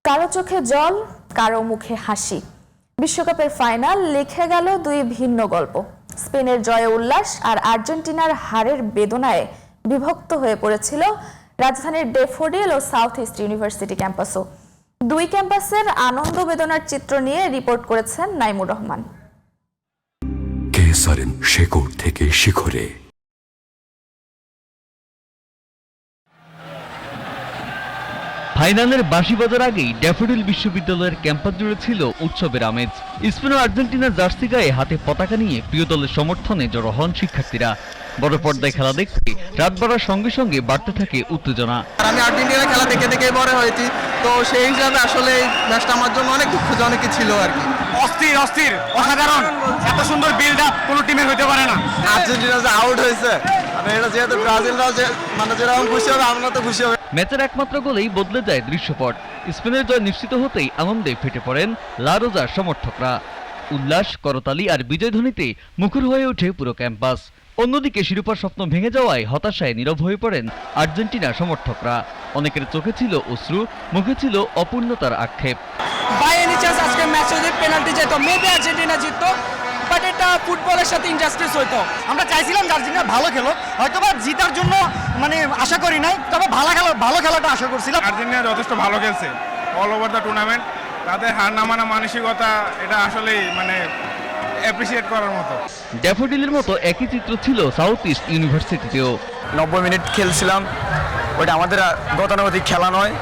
কারো চোখে জল, কারো মুখে হাসি। বিশ্বকাপের ফাইনাল লিখে গেল দুই ভিন্ন গল্প। স্পেনের জয়ে উল্লাস আর আর্জেন্টিনার হারের বেদনায় বিভক্ত হয়ে পড়েছিল রাজধানীর ড্যাফোডিল ও সাউথ ইস্ট ইউনিভার্সিটি ক্যাম্পাসও। দুই ক্যাম্পাসের আনন্দ বেদনার চিত্র নিয়ে রিপোর্ট করেছেন নাইমুর রহমান। কেসারেন শেকড় থেকে শিখরে। ফাইনালের বাঁশি বাজার আগেই ড্যাফোডিল বিশ্ববিদ্যালয়ের ক্যাম্পাস জুড়ে ছিল উৎসবের আমেজ। স্পেন ও আর্জেন্টিনার জার্সি গায়ে হাতে পতাকা নিয়ে প্রিয় দলের সমর্থনে জড়ো হন শিক্ষার্থীরা। বড় পর্দায় খেলা দেখতে রাত বাড়ার সঙ্গে সঙ্গে বাড়তে থাকে উত্তেজনা। আমি আর্জেন্টিনার খেলা দেখে দেখে বড় হয়েছি, তো সেই হিসাবে আসলে এই ম্যাচটা আমার জন্য অনেক দুঃখজনকই ছিল আর কি। অস্থির অস্থির অসাধারণ, এত সুন্দর বিল্ড আপ কোনো টিমের হতে পারে না। আর্জেন্টিনা যে আউট হয়েছে, আমি এটা যেহেতু ব্রাজিলরাও যে মানে যেরকম খুশি হবে আমরা তো খুশি হবে। ম্যাচের একমাত্র গোলেই বদলে যায় দৃশ্যপট। স্পেনের জয় নিশ্চিত হতেই আনন্দে ফেটে পড়েন লা রোজার সমর্থকরা। উল্লাস, করতালি আর বিজয়ধ্বনিতে মুখর হয়ে ওঠে পুরো ক্যাম্পাস। অন্যদিকে শিরোপার স্বপ্ন ভেঙে যাওয়ায় হতাশায় নীরব হয়ে পড়েন আর্জেন্টিনার সমর্থকরা। অনেকের চোখে ছিল অশ্রু, মুখে ছিল অপূর্ণতার আক্ষেপ। বাই এনি চান্স আজকে ম্যাচে যদি পেনাল্টি যেত, মেবি আর্জেন্টিনা জিততো, বাট এটা ফুটবলের সাথে ইনজাস্টিস হইতো। আমরা চাইছিলাম যে আর্জেন্টিনা ভালো খেলো, হয়তোবা জিতার জন্য মানে আশা করি নাই, তবে ভালো খেলাটা আশা করছিলাম। আর্জেন্টিনা যথেষ্ট ভালো খেলছে অল ওভার দ্য টুর্নামেন্ট। তাদের হার না মানা মানসিকতা, এটা আসলেই মানে অ্যাপ্রিসিয়েট করার মতো। ড্যাফোডিলের মতো একই চিত্র ছিল সাউথ ইস্ট ইউনিভার্সিটিতেও। 90 মিনিট খেলছিলাম, ওইটা আমাদের গতানুগতিক খেলা নয়।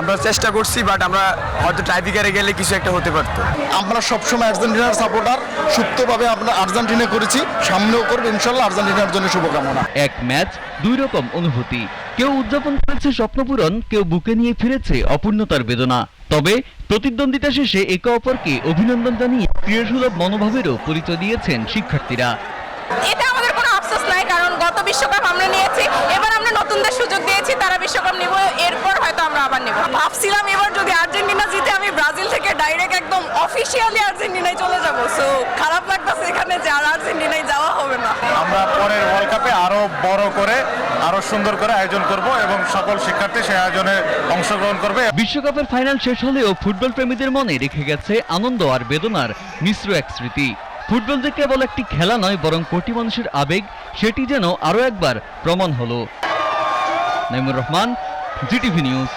আমরা চেষ্টা করছি, বাট আমরা হয়তো টাইব্রেকারে গেলে কিছু একটা হতে পারতো। আমরা সবসময় আর্জেন্টিনার সাপোর্টার, সুপ্তভাবে আমরা আর্জেন্টিনা করেছি, সামনেও করবো ইনশাল্লাহ। আর্জেন্টিনার জন্য শুভকামনা। এক ম্যাচ, দুই রকম অনুভূতি। কেউ উদযাপন করেছে স্বপ্নপূরণ, কেউ বুকে নিয়ে ফিরেছে অপূর্ণতার বেদনা। তবে প্রতিদ্বন্দ্বিতা শেষে একে অপরকে অভিনন্দন জানিয়ে ক্রীড়াসুলভ মনোভাবেরও পরিচয় দিয়েছেন শিক্ষার্থীরা। এটা আমাদের কোনো আফসোস নাই, কারণ গত বিশ্বকাপ আমরা নিয়েছি, এবার আমরা নতুনদের সুযোগ দিয়েছি, তারা বিশ্বকাপ নিব, এরপর হয়তো আমরা আবার নেব। ভাবছিলাম এবার যদি আর্জেন্টিনা জিতে আমি ব্রাজিল থেকে ডাইরেক্ট একদম অফিসিয়ালি আর্জেন্টিনায় চলে যাব। সো খারাপ লাগতেছে এখানে যে আর আর্জেন্টিনায় যাওয়া হবে না। আমরা পরের ওয়ার্ল্ড কাপে আরো বড় করে, আরো সুন্দর করে আয়োজন করব এবং সকল শিক্ষার্থী সেই আয়োজনে অংশগ্রহণ করবে। বিশ্বকাপের ফাইনাল শেষ হলেও ফুটবল প্রেমীদের মনে রেখে গেছে আনন্দ আর বেদনার মিশ্র এক স্মৃতি। ফুটবল যে কেবল একটি খেলা নয়, বরং কোটি মানুষের আবেগ, সেটি যেন আরো একবার প্রমাণ হলো। Naimur Rahman, GTV news.